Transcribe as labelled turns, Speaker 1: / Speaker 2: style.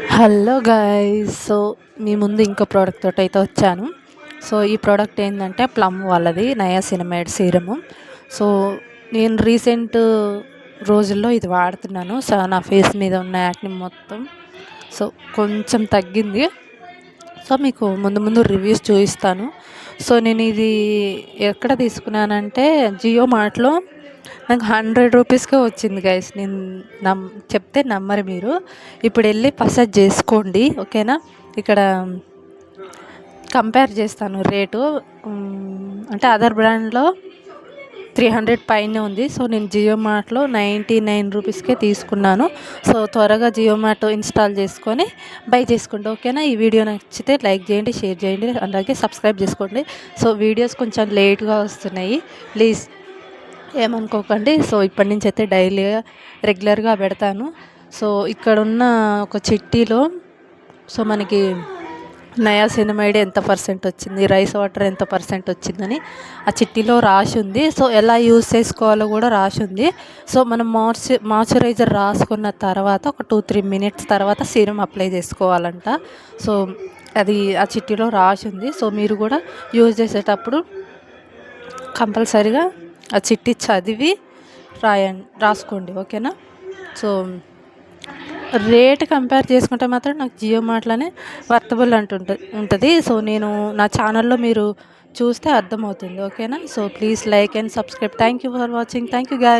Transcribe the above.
Speaker 1: Hello guys. So మీ ముందు ఇంకో product తోటి అయితే వచ్చాను. సో ఈ ప్రోడక్ట్ ఏంటంటే ప్లమ్ వాళ్ళది నయాసినమైడ్ సీరము. సో నేను రీసెంట్ రోజుల్లో ఇది వాడుతున్నాను. సో నా ఫేస్ మీద ఉన్న యాక్ని మొత్తం సో కొంచెం తగ్గింది. సో మీకు ముందు ముందు రివ్యూస్ చూపిస్తాను. సో నేను ఇది ఎక్కడ తీసుకున్నానంటే జియో మార్ట్లో నాకు 100 రూపీస్కే వచ్చింది గైస్. నేను చెప్తే నమ్మరు మీరు. ఇప్పుడు వెళ్ళి పర్చేజ్ చేసుకోండి, ఓకేనా. ఇక్కడ కంపేర్ చేస్తాను రేటు. అంటే అదర్ బ్రాండ్లో 300 పైనే ఉంది. సో నేను జియో మార్ట్లో 99 రూపీస్కే తీసుకున్నాను. సో త్వరగా జియో మార్ట్ ఇన్స్టాల్ చేసుకొని బై చేసుకోండి, ఓకేనా. ఈ వీడియో నచ్చితే లైక్ చేయండి, షేర్ చేయండి, అలాగే సబ్స్క్రైబ్ చేసుకోండి. సో వీడియోస్ కొంచెం లేట్గా వస్తున్నాయి, ప్లీజ్ ఏమనుకోకండి. సో ఇప్పటి నుంచి అయితే డైలీగా రెగ్యులర్గా పెడతాను. సో ఇక్కడున్న ఒక చిట్టీలో సో మనకి నయాసినమైడ్ ఎంత పర్సెంట్ వచ్చింది, రైస్ వాటర్ ఎంత పర్సెంట్ వచ్చిందని ఆ చిట్టీలో రాసి ఉంది. సో ఎలా యూజ్ చేసుకోవాలో కూడా రాసి ఉంది. సో మనం మాయిశ్చరైజర్ రాసుకున్న తర్వాత ఒక 2-3 మినిట్స్ తర్వాత సీరం అప్లై చేసుకోవాలంట. సో అది ఆ చిట్టీలో రాసి ఉంది. సో మీరు కూడా యూజ్ చేసేటప్పుడు కంపల్సరీగా ఆ చిట్టి చదివి రాసుకోండి, ఓకేనా. సో రేట్ కంపేర్ చేసుకుంటే మాత్రం నాకు జియో మార్ట్లోనే వర్తబుల్ ఉంటుంది. సో నేను నా ఛానల్లో మీరు చూస్తే అర్థమవుతుంది, ఓకేనా. So please like and subscribe. Thank you for watching. Thank you guys.